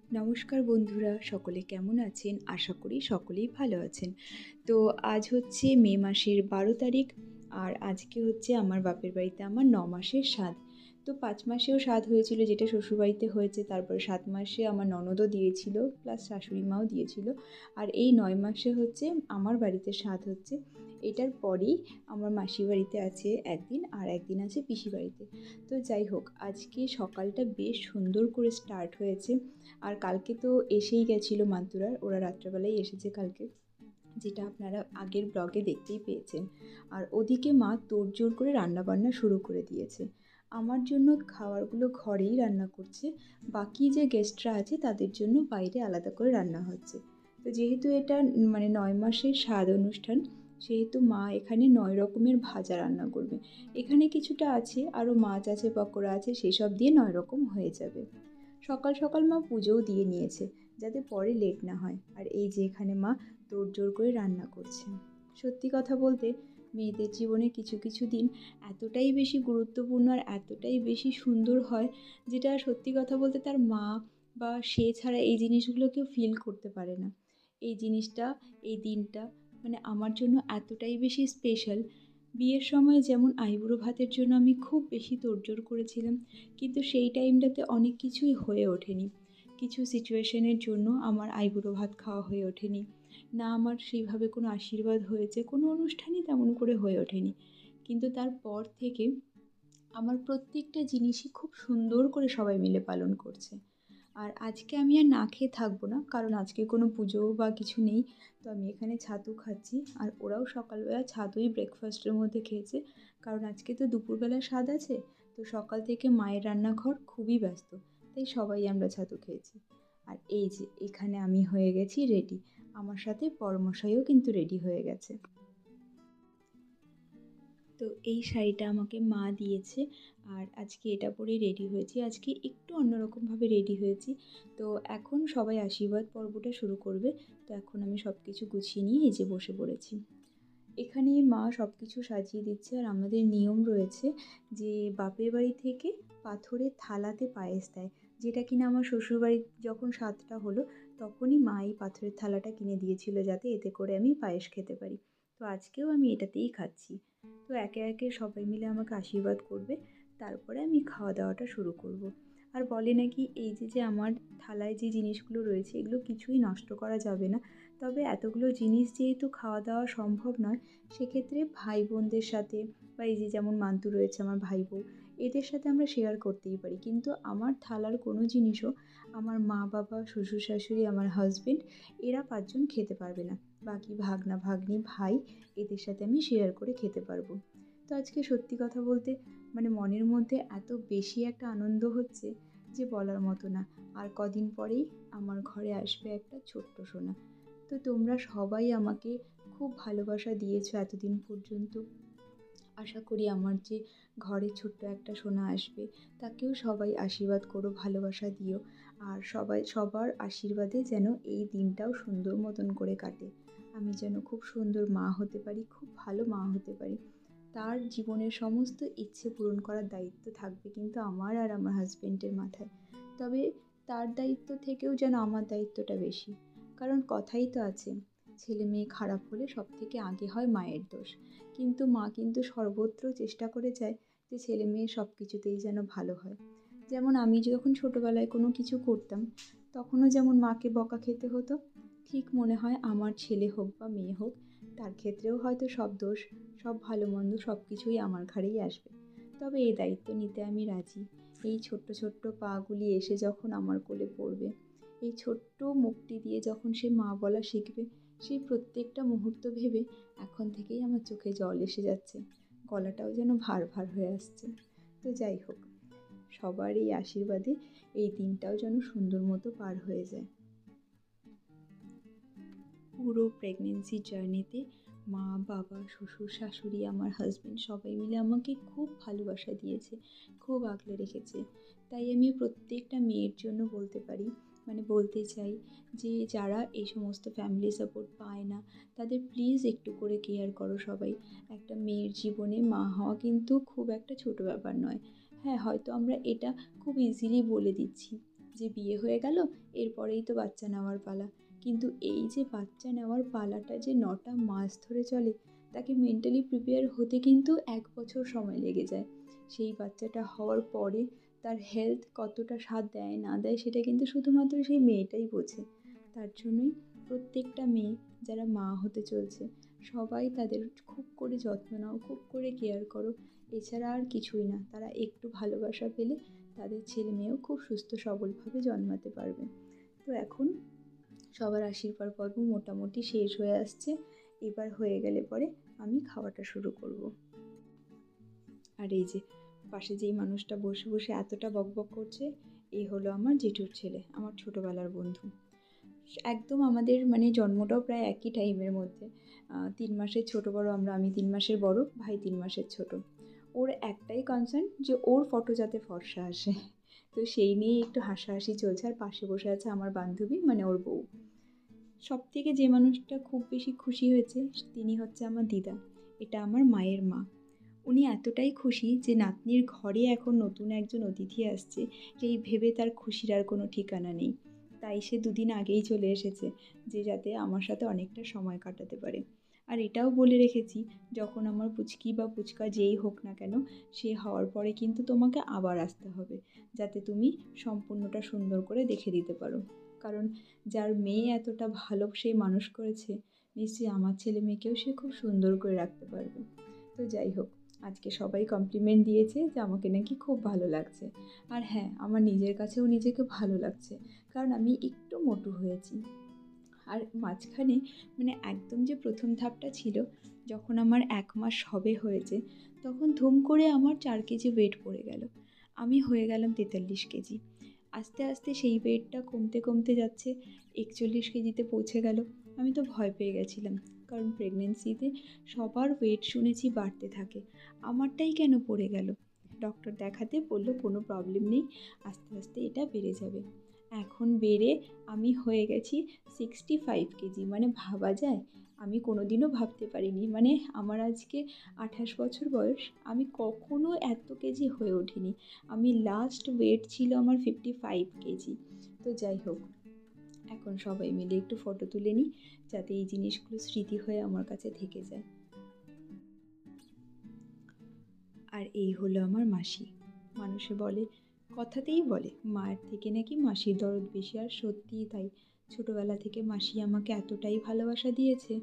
নমস্কার বন্ধুরা, সকলে কেমন আছেন? আশা করি সকলেই ভালো আছেন। তো আজ হচ্ছে মে মাসের ১২ তারিখ, আর আজকে হচ্ছে আমার বাপের বাড়িতে আমার ৯ মাসের শ্রাদ্ধ। তো ৫ মাসেও শ্রাদ্ধ হয়েছিল, যেটা শ্বশুরবাড়িতে হয়েছে, তারপরে ৭ মাসে আমার ননদও দিয়েছিল, প্লাস শাশুড়ি মাও দিয়েছিল। আর এই ৯ মাসে হচ্ছে আমার বাড়িতে শ্রাদ্ধ হচ্ছে। এটার পরেই আমার মাসির বাড়িতে আছে একদিন, আর একদিন আছে পিসি বাড়িতে। তো যাই হোক, আজকে সকালটা বেশ সুন্দর করে স্টার্ট হয়েছে। আর কালকে তো এসেই গেছিলো মান্তুরার, ওরা রাত্রেবেলায় এসেছে কালকে, যেটা আপনারা আগের ব্লগে দেখতেই পেয়েছেন। আর ওদিকে মা তোড়জোড় করে রান্নাবান্না শুরু করে দিয়েছে। আমার জন্য খাবারগুলো ঘরেই রান্না করছে, বাকি যে গেস্টরা আছে তাদের জন্য বাইরে আলাদা করে রান্না হচ্ছে। তো যেহেতু এটা ৯ মাসের স্বাদ অনুষ্ঠান, সেহেতু মা এখানে ৯ রকমের ভাজা রান্না করবে। এখানে কিছুটা আছে, আরও মাছ আছে, পকোড়া আছে, সেসব দিয়ে ৯ রকম হয়ে যাবে। সকাল সকাল মা পুজোও দিয়ে নিয়েছে, যাতে পরে লেট না হয়। আর এই যে এখানে মা তোড়জোড় করে রান্না করছে। সত্যি কথা বলতে, মেয়েদের জীবনে কিছু কিছু দিন এতটাই বেশি গুরুত্বপূর্ণ আর এতটাই বেশি সুন্দর হয়, যেটা সত্যি কথা বলতে তার মা বা সে ছাড়া এই জিনিসগুলো কেউ ফিল করতে পারে না। এই জিনিসটা, এই দিনটা আমার জন্য এতটাই বেশি স্পেশাল। বিয়ের সময় যেমন আইবুড়ো ভাতের জন্য আমি খুব বেশি তোড়জোড় করেছিলাম, কিন্তু সেই টাইমটাতে অনেক কিছুই হয়ে ওঠেনি। কিছু সিচুয়েশনের জন্য আমার আইবুড়ো ভাত খাওয়া হয়ে ওঠেনি। না আমার সেইভাবে কোনো আশীর্বাদ হয়েছে, কোনো অনুষ্ঠানই তেমন করে হয়ে ওঠেনি। কিন্তু তারপর থেকে আমার প্রত্যেকটা জিনিসই খুব সুন্দর করে সবাই মিলে পালন করছে। আর আজকে আমি আর না খেয়ে থাকবো না, কারণ আজকে কোনো পুজো বা কিছু নেই। তো আমি এখানে ছাতু খাচ্ছি, আর ওরাও সকালবেলা ছাতুই ব্রেকফাস্টের মধ্যে খেয়েছে, কারণ আজকে তো দুপুরবেলা স্বাদ আছে। তো সকাল থেকে মায়ের রান্নাঘর খুবই ব্যস্ত, তাই সবাই আমরা ছাতু খেয়েছি। আর এই যে এখানে আমি হয়ে গেছি রেডি, আমার সাথে বড়মশাইও কিন্তু রেডি হয়ে গেছে। তো এই শাড়িটা আমাকে মা দিয়েছে, আর আজকে এটা পরেই রেডি হয়েছি। আজকে একটু অন্যরকমভাবে রেডি হয়েছি। তো এখন সবাই আশীর্বাদ পর্বটা শুরু করবে। তো এখন আমি সব কিছু গুছিয়ে নিয়ে এই যে বসে পড়েছি। এখানে মা সব কিছু সাজিয়ে দিচ্ছে, আর আমাদের নিয়ম রয়েছে যে বাপের বাড়ি থেকে পাথরের থালাতে পায়েস দেয়, যেটা কিনা আমার শ্বশুরবাড়ির যখন স্বাদটা হলো, তখনই মা এই পাথরের থালাটা কিনে দিয়েছিল, যাতে এতে করে আমি পায়েস খেতে পারি। তো আজকেও আমি এটাতেই খাচ্ছি। তো একে একে সবাই মিলে আমাকে আশীর্বাদ করবে, তারপরে আমি খাওয়া দাওয়াটা শুরু করব। আর বলে নাকি এই যে আমার থালায় যে জিনিসগুলো রয়েছে, এগুলো কিছুই নষ্ট করা যাবে না। তবে এতগুলো জিনিস যেহেতু খাওয়া দাওয়া সম্ভব নয়, সেক্ষেত্রে ভাই বোনদের সাথে, বা এই যে যেমন মান্তু রয়েছে আমার ভাই বউ, এদের সাথে আমরা শেয়ার করতেই পারি। কিন্তু আমার থালার কোনো জিনিসও আমার মা বাবা, শ্বশুর শাশুড়ি, আমার হাজবেন্ড, এরা ৫ জন খেতে পারবে না। বাকি ভাগনা ভাগ্নি, ভাই, এদের সাথে আমি শেয়ার করে খেতে পারবো। তো আজকে সত্যি কথা বলতে মনের মধ্যে এত বেশি একটা আনন্দ হচ্ছে যে বলার মতো না। আর কদিন পরেই আমার ঘরে আসবে একটা ছোট্ট সোনা। তো তোমরা সবাই আমাকে খুব ভালোবাসা দিয়েছো এতদিন পর্যন্ত। আশা করি আমার যে ঘরে ছোট্ট একটা সোনা আসবে, তাকেও সবাই আশীর্বাদ করো, ভালোবাসা দিও। আর সবাই সবার আশীর্বাদে যেন এই দিনটাও সুন্দর মতন করে কাটে। আমি যেন খুব সুন্দর মা হতে পারি, খুব ভালো মা হতে পারি। তার জীবনের সমস্ত ইচ্ছে পূরণ করার দায়িত্ব থাকবে কিন্তু আমার আর আমার হাজবেন্ডের মাথায়। তবে তার দায়িত্ব থেকেও যেন আমার দায়িত্বটা বেশি। কারণ কথাই তো আছে, ছেলে মেয়ে খারাপ হলে সবথেকে আগে হয় মায়ের দোষ। কিন্তু মা কিন্তু সর্বত্র চেষ্টা করে যায় যে ছেলে মেয়ে সব কিছুতেই যেন ভালো হয়। যেমন আমি যখন ছোটোবেলায় কোনো কিছু করতাম, তখনও যেমন মাকে বকা খেতে হতো, ঠিক মনে হয় আমার ছেলে হোক বা মেয়ে হোক, তার ক্ষেত্রেও হয়তো সব দোষ, সব ভালো মন্দ সব কিছুই আমার ঘাড়েই আসবে। তবে এই দায়িত্ব নিতে আমি রাজি। এই ছোট্ট ছোট্ট পাগুলি এসে যখন আমার কোলে পড়বে, এই ছোট্ট মুখটি দিয়ে যখন সে মা বলা শিখবে, সেই প্রত্যেকটা মুহূর্ত ভেবে এখন থেকেই আমার চোখে জল এসে যাচ্ছে, গলাটাও যেন ভার ভার হয়ে আসছে। তো যাই হোক, সবার এই আশীর্বাদে এই দিনটাও যেন সুন্দর মতো পার হয়ে যায়। পুরো প্রেগনেন্সি জার্নিতে মা বাবা, শ্বশুর শাশুড়ি, আমার হাজবেন্ড সবাই মিলে আমাকে খুব ভালোবাসা দিয়েছে, খুব আগলে রেখেছে। তাই আমি প্রত্যেকটা মেয়ের জন্য বলতে পারি, বলতে চাই যে যারা এই সমস্ত ফ্যামিলি সাপোর্ট পায় না, তাদের প্লিজ একটু করে কেয়ার করো সবাই। একটা মেয়ের জীবনে মা হওয়া কিন্তু খুব একটা ছোট ব্যাপার নয়। হ্যাঁ, হয়তো আমরা এটা খুব ইজিলি বলে দিচ্ছি যে বিয়ে হয়ে গেল, এরপরেই তো বাচ্চা নেওয়ার পালা। কিন্তু এই যে বাচ্চা নেওয়ার পালাটা যে 9টা মাস ধরে চলে, তাকে মেন্টালি প্রিপেয়ার হতে কিন্তু 1 বছর সময় লেগে যায়। সেই বাচ্চাটা হওয়ার পরে তার হেলথ কতটা সাথ দেয় না দেয় সেটা কিন্তু শুধুমাত্র সেই মেয়েটাই বোঝে। তার জন্যই প্রত্যেকটা মেয়ে যারা মা হতে চলছে, সবাই তাদের খুব করে যত্ন নাও, খুব করে কেয়ার করো। এছাড়া আর কিছুই না, তারা একটু ভালোবাসা পেলে তাদের ছেলে মেয়েও খুব সুস্থ সবলভাবে জন্মাতে পারবে। তো এখন সবার আশীর্বাদ পর্ব মোটামুটি শেষ হয়ে আসছে। এবার হয়ে গেলে পরে আমি খাওয়াটা শুরু করব। আর এই যে পাশে যেই মানুষটা বসে বসে এতটা বকবক করছে, এই হলো আমার জেঠুর ছেলে, আমার ছোটোবেলার বন্ধু। একদম আমাদের মানে জন্মটাও প্রায় একই টাইমের মধ্যে, 3 মাসের ছোটো বড় আমরা, আমি 3 মাসের বড়, ভাই 3 মাসের ছোটো। ওর একটাই কনসার্ন যে ওর ফটো যাতে ফর্সা আসে, তো সেই নিয়েই একটু হাসাহাসি চলছে। আর পাশে বসে আছে আমার বান্ধবী, মানে ওর বউ। সবথেকে যে মানুষটা খুব বেশি খুশি হয়েছে তিনি হচ্ছে আমার দিদা, এটা আমার মায়ের মা। উনি এতটাই খুশি যে নাতনির ঘরে এখন নতুন একজন অতিথি আসছে, সেই ভেবে তার খুশির আর কোনো ঠিকানা নেই। তাই সে 2 দিন আগেই চলে এসেছে, যে যাতে আমার সাথে অনেকটা সময় কাটাতে পারে। আর এটাও বলে রেখেছি, যখন আমার পুচকি বা পুচকা যেই হোক না কেন, সে হওয়ার পরে কিন্তু তোমাকে আবার আসতে হবে, যাতে তুমি সম্পূর্ণটা সুন্দর করে দেখে দিতে পারো। কারণ যার মেয়ে এতটা ভালো সে মানুষ করেছে, নিশ্চয়ই আমার ছেলে মেয়েকেও সে খুব সুন্দর করে রাখতে পারবে। তো যাই হোক, আজকে সবাই কমপ্লিমেন্ট দিয়েছে যে আমাকে নাকি খুব ভালো লাগছে। আর হ্যাঁ, আমার নিজের কাছেও নিজেকে ভালো লাগছে, কারণ আমি একটু মোটু হয়েছি। আর মাঝখানে মানে একদম যে প্রথম ধাপটা ছিল, যখন আমার 1 মাস সবে হয়েছে, তখন ধুম করে আমার 4 কেজি ওয়েট পড়ে গেল। আমি হয়ে গেলাম 43 কেজি। আস্তে আস্তে সেই ওয়েটটা কমতে কমতে যাচ্ছে, 41 কেজিতে পৌঁছে গেল। আমি তো ভয় পেয়ে গেছিলাম, কারণ প্রেগনেন্সিতে সবার ওয়েট শুনেছি বাড়তে থাকে, আমারটাই কেন পড়ে গেল। ডক্টর দেখাতে বললো কোনো প্রবলেম নেই, আস্তে আস্তে এটা বেড়ে যাবে। এখন বেড়ে আমি হয়ে গেছি 65 কেজি, মানে ভাবা যায়? আমি কোনোদিনও ভাবতে পারিনি, মানে আমার আজকে 28 বছর বয়স, আমি কখনো এত কেজি হয়ে ওঠিনি। আমি লাস্ট ওয়েট ছিল আমার 55 কেজি। তো যাই হোক, এখন সবাই মিলে একটু ফটো তুলে নিই, যাতে এই জিনিসগুলো স্মৃতি হয়ে আমার কাছে থেকে যায়। আর এই হলো আমার মাসি। মানুষে বলে, কথাতেই বলে মায়ের থেকে নাকি মাসির দরদ বেশি, আর সত্যিই তাই। ছোটোবেলা থেকে মাসি আমাকে এতটাই ভালোবাসা দিয়েছে,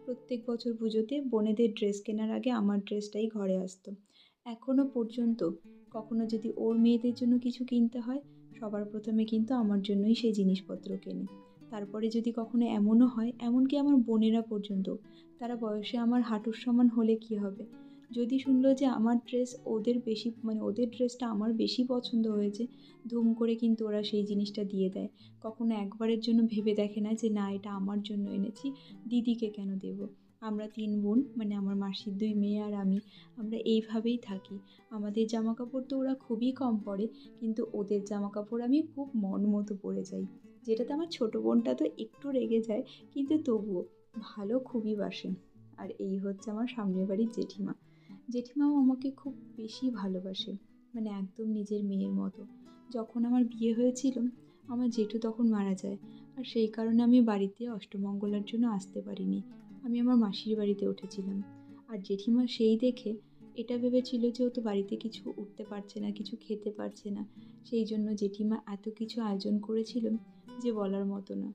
প্রত্যেক বছর পুজোতে বোনেদের ড্রেস কেনার আগে আমার ড্রেসটাই ঘরে আসতো। এখনও পর্যন্ত কখনো যদি ওর মেয়েদের জন্য কিছু কিনতে হয়, সবার প্রথমে কিন্তু আমার জন্যই সেই জিনিসপত্র কেনে। তারপরে যদি কখনো এমনও হয়, এমনকি আমার বোনেরা পর্যন্ত, তারা বয়সে আমার হাঁটুর সমান হলে কী হবে, যদি শুনলো যে আমার ড্রেস ওদের বেশি, মানে ওদের ড্রেসটা আমার বেশি পছন্দ হয়েছে, ধুম করে কিন্তু ওরা সেই জিনিসটা দিয়ে দেয়। কখনো একবারের জন্য ভেবে দেখে না যে না, এটা আমার জন্য এনেছি, দিদিকে কেন দেবো। আমরা 3 বোন, মানে আমার মাসির 2 মেয়ে আর আমি, আমরা এইভাবেই থাকি। আমাদের জামাকাপড় তো ওরা খুবই কম পরে, কিন্তু ওদের জামাকাপড় আমি খুব মন মতো পরে যাই। যেটাতে আমার ছোটো বোনটা তো একটু রেগে যায়, কিন্তু তবুও ভালো খুবই বাসে। আর এই হচ্ছে আমার সামনের বাড়ির জেঠিমা। জেঠিমাও আমাকে খুব বেশি ভালোবাসে, মানে একদম নিজের মেয়ের মতো। যখন আমার বিয়ে হয়েছিল, আমার জেঠু তখন মারা যায়, আর সেই কারণে আমি বাড়িতে অষ্টমঙ্গলার জন্য আসতে পারিনি। আমি আমার মাসির বাড়িতে উঠেছিলাম। আর জেঠিমা সেই দেখে এটা ভেবেছিল যে ও তো বাড়িতে কিছু উঠতে পারছে না, কিছু খেতে পারছে না, সেই জন্য জেঠিমা এত কিছু আয়োজন করেছিল যে বলার মতো না।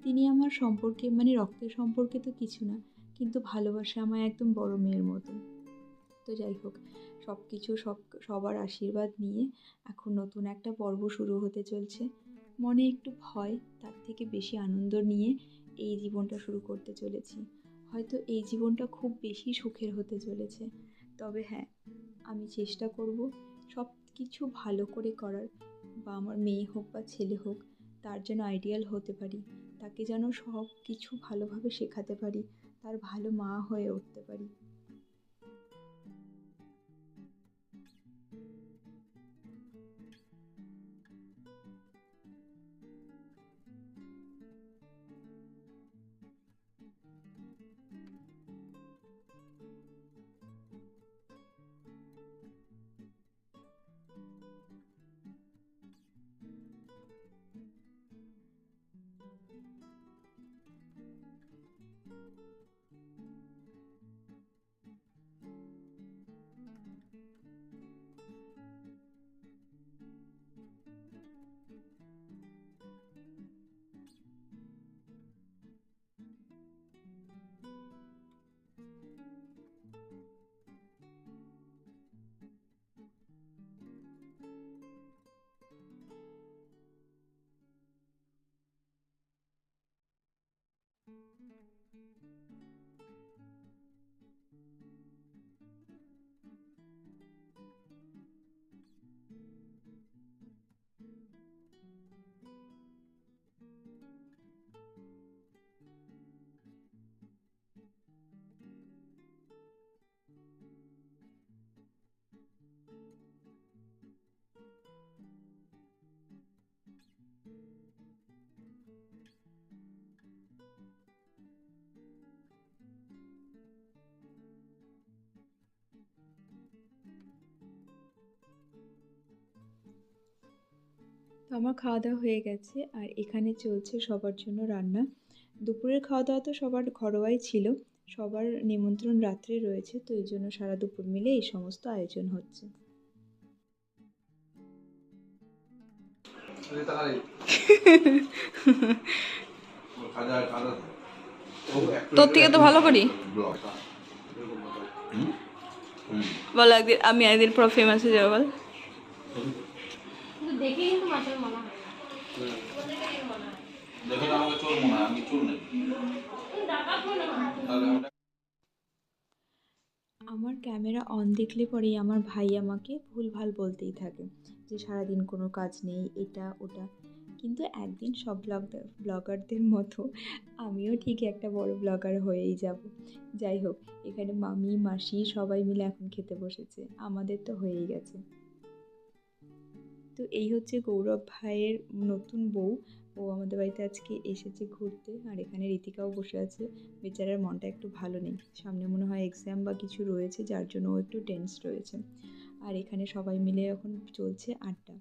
তিনি আমার সম্পর্কে, মানে রক্তের সম্পর্কে তো কিছু না, কিন্তু ভালোবাসা আমায় একদম বড় মেয়ের মতো। তো যাই হোক, সব কিছু সবার আশীর্বাদ নিয়ে এখন নতুন একটা পর্ব শুরু হতে চলছে। মনে একটু ভয়, তার থেকে বেশি আনন্দ নিয়ে এই জীবনটা শুরু করতে চলেছি। হয়তো এই জীবনটা খুব বেশি সুখের হতে চলেছে, তবে হ্যাঁ, আমি চেষ্টা করব সব কিছু ভালো করে করার, বা আমার মেয়ে হোক বা ছেলে হোক, তার যেন আইডিয়াল হতে পারি, তাকে যেন সব কিছু ভালোভাবে শেখাতে পারি, তার ভালো মা হয়ে উঠতে পারি। তো আমার খাওয়া দাওয়া হয়ে গেছে আর এখানে চলছে সবার জন্য রান্না। দুপুরের খাওয়া দাওয়া তো সবার ঘরোয়াই ছিল, সবার নিমন্ত্রণ রাত্রে রয়েছে, তো এই জন্য সারা দুপুর মিলে এই সমস্ত আয়োজন হচ্ছে। তোর থেকে তো ভালো করি বল, একদিন আমি একদিন পুরো ফেমাস হয়ে যাবো বল। আমার ক্যামেরা অন দেখলে পরেই আমার ভাই আমাকে ভুলভাল বলতেই থাকে যে সারাদিন কোনো কাজ নেই, এটা ওটা। কিন্তু একদিন সব ব্লগারদের মতো আমিও ঠিক একটা বড় ব্লগার হয়েই যাব। যাই হোক, এখানে মামি মাসি সবাই মিলে এখন খেতে বসেছে, আমাদের তো হয়েই গেছে। তো এই হচ্ছে গৌরব ভাইয়ের নতুন বউ, ও আমাদের বাড়িতে আজকে এসেছে ঘুরতে। আর এখানে ঋতিকাও বসে আছে, বেচারার মনটা একটু ভালো নেই, সামনে মনে হয় এক্সাম বা কিছু রয়েছে, যার জন্য ও একটু টেন্স রয়েছে। আর এখানে সবাই মিলে এখন চলছে আড্ডা,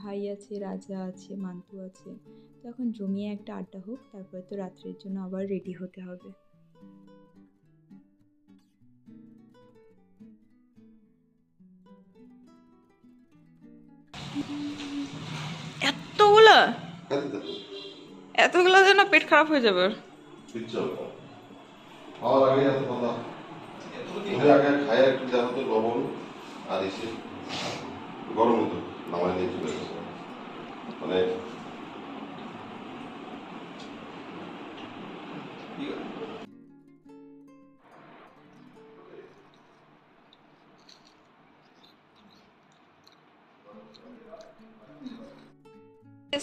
ভাই আছে, রাজা আছে, মান্তু আছে। তো এখন জমিয়ে একটা আড্ডা হোক, তারপরে তো রাত্রের জন্য আবার রেডি হতে হবে। এতগুলা এতগুলা যেন পেট খারাপ হয়ে যাবে। খাওয়ার আগে এত কথা তুমি আগে খায় একটু জানো তো লবণ আর এসে গরম হতো নামাই নিয়ে চলে গেছে মানে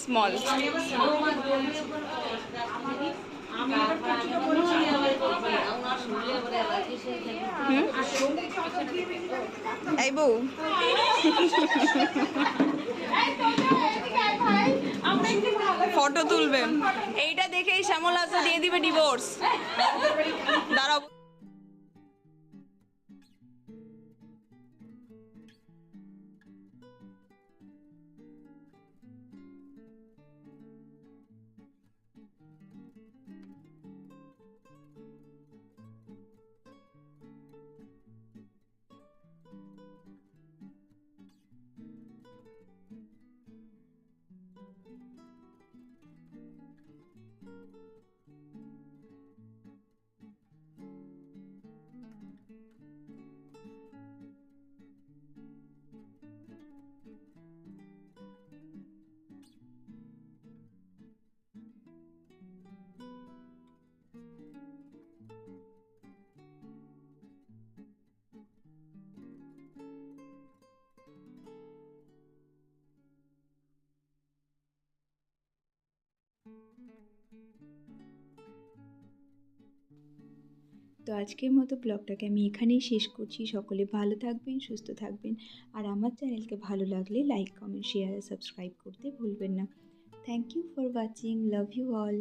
স্মল এই বউ ফটো তুলবেন, এইটা দেখেই শ্যামল আজকে দিয়ে দিবে ডিভোর্স। দাঁড়াও। তো আজকের মতো ব্লগটাকে আমি এখানেই শেষ করছি। সকলে ভালো থাকবেন, সুস্থ থাকবেন, আর আমার চ্যানেলকে ভালো লাগলে লাইক, কমেন্ট, শেয়ার আর সাবস্ক্রাইব করতে ভুলবেন না। Thank you for watching, love you all.